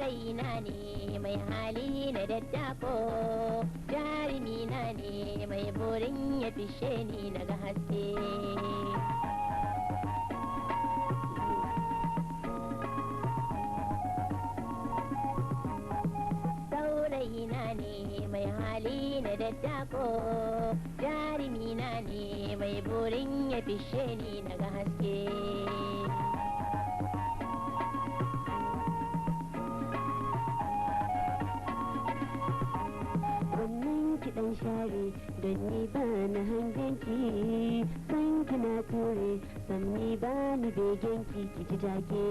saurayina ne mai hali na daddako, jarumina ne mai burin ya fishe ni daga haske. Saurayina ne mai hali na daddako, jarumina ne mai burin ya fishe ni daga haske. kiɗan share don ni ba na hangenki, san kina ture san ni ba ni begenki ki ji take.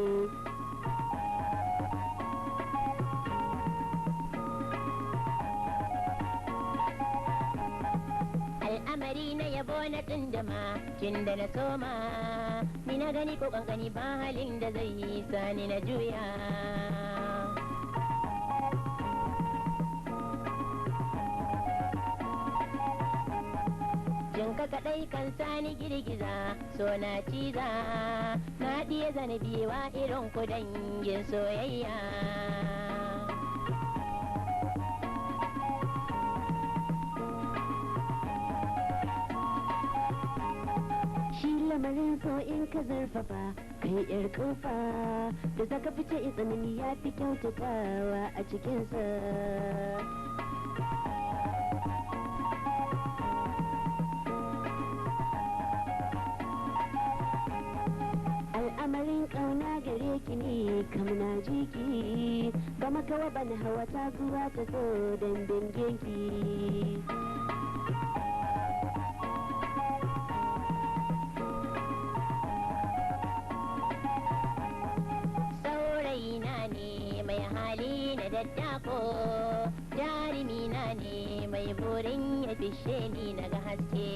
Al'amari na yabo na tsindama kin da na soma, ni na gani ko kankani ba halin da zai yi sani na juya. Jinka kaɗai kan sani girgiza so na ciza, na ɗiye zanabiwa irin ku dangin soyayya. Shi lamarin so in ka zurfafa kai yar kofa da zaka fice tsanani ya fi kyautatawa a cikinsa. Al'amarin ƙauna gare ki ne kam na jiki, ba makawa ban hawa ta zuwa ta so don danginki. Saurayina ne mai hali na daddako, jarumina ne mai burin ya fishe ni daga haske.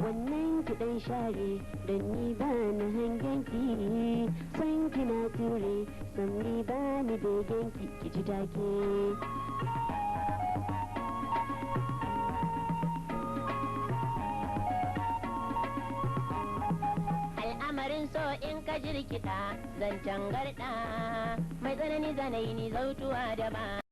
Wannan kiɗan share don ni ba na hangenki, san kina ture san ni ba ni begenki ki ji take. Al'amarin so in ka jirkita zancen garɗa, mai tsanani zanayi ni zautuwa da ba.